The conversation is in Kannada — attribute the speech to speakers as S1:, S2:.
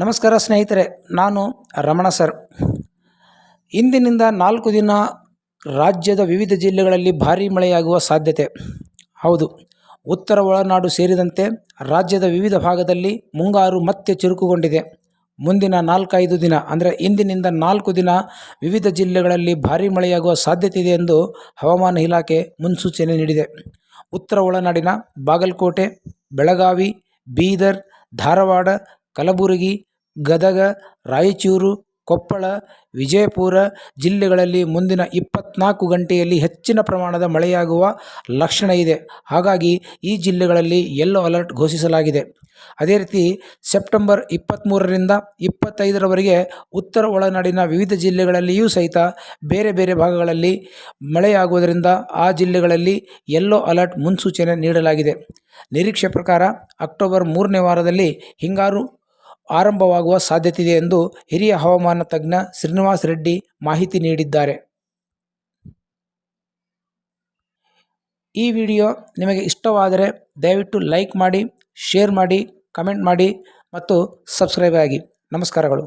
S1: ನಮಸ್ಕಾರ ಸ್ನೇಹಿತರೆ, ನಾನು ರಮಣ ಸರ್. ಇಂದಿನಿಂದ 4 ದಿನ ರಾಜ್ಯದ ವಿವಿಧ ಜಿಲ್ಲೆಗಳಲ್ಲಿ ಭಾರೀ ಮಳೆಯಾಗುವ ಸಾಧ್ಯತೆ. ಹೌದು, ಉತ್ತರ ಒಳನಾಡು ಸೇರಿದಂತೆ ರಾಜ್ಯದ ವಿವಿಧ ಭಾಗದಲ್ಲಿ ಮುಂಗಾರು ಮತ್ತೆ ಚುರುಕುಗೊಂಡಿದೆ. ಮುಂದಿನ 4-5 ದಿನ ಅಂದರೆ ಇಂದಿನಿಂದ 4 ದಿನ ವಿವಿಧ ಜಿಲ್ಲೆಗಳಲ್ಲಿ ಭಾರೀ ಮಳೆಯಾಗುವ ಸಾಧ್ಯತೆ ಇದೆ ಎಂದು ಹವಾಮಾನ ಇಲಾಖೆ ಮುನ್ಸೂಚನೆ ನೀಡಿದೆ. ಉತ್ತರ ಒಳನಾಡಿನ ಬಾಗಲಕೋಟೆ, ಬೆಳಗಾವಿ, ಬೀದರ್, ಧಾರವಾಡ, ಕಲಬುರಗಿ, ಗದಗ, ರಾಯಚೂರು, ಕೊಪ್ಪಳ, ವಿಜಯಪುರ ಜಿಲ್ಲೆಗಳಲ್ಲಿ ಮುಂದಿನ 24 ಗಂಟೆಯಲ್ಲಿ ಹೆಚ್ಚಿನ ಪ್ರಮಾಣದ ಮಳೆಯಾಗುವ ಲಕ್ಷಣ ಇದೆ. ಹಾಗಾಗಿ ಈ ಜಿಲ್ಲೆಗಳಲ್ಲಿ ಯೆಲ್ಲೋ ಅಲರ್ಟ್ ಘೋಷಿಸಲಾಗಿದೆ. ಅದೇ ರೀತಿ ಸೆಪ್ಟೆಂಬರ್ 23ರಿಂದ 25ರವರೆಗೆ ಉತ್ತರ ಒಳನಾಡಿನ ವಿವಿಧ ಜಿಲ್ಲೆಗಳಲ್ಲಿಯೂ ಸಹಿತ ಬೇರೆ ಬೇರೆ ಭಾಗಗಳಲ್ಲಿ ಮಳೆಯಾಗುವುದರಿಂದ ಆ ಜಿಲ್ಲೆಗಳಲ್ಲಿ ಯೆಲ್ಲೋ ಅಲರ್ಟ್ ಮುನ್ಸೂಚನೆ ನೀಡಲಾಗಿದೆ. ನಿರೀಕ್ಷೆ ಪ್ರಕಾರ ಅಕ್ಟೋಬರ್ 3ನೇ ವಾರದಲ್ಲಿ ಹಿಂಗಾರು ಆರಂಭವಾಗುವ ಸಾಧ್ಯತೆಯಿದೆ ಎಂದು ಹಿರಿಯ ಹವಾಮಾನ ತಜ್ಞ ಶ್ರೀನಿವಾಸ್ ರೆಡ್ಡಿ ಮಾಹಿತಿ ನೀಡಿದ್ದಾರೆ. ಈ ವಿಡಿಯೋ ನಿಮಗೆ ಇಷ್ಟವಾದರೆ ದಯವಿಟ್ಟು ಲೈಕ್ ಮಾಡಿ, ಶೇರ್ ಮಾಡಿ, ಕಮೆಂಟ್ ಮಾಡಿ ಮತ್ತು ಸಬ್ಸ್ಕ್ರೈಬ್ ಆಗಿ. ನಮಸ್ಕಾರಗಳು.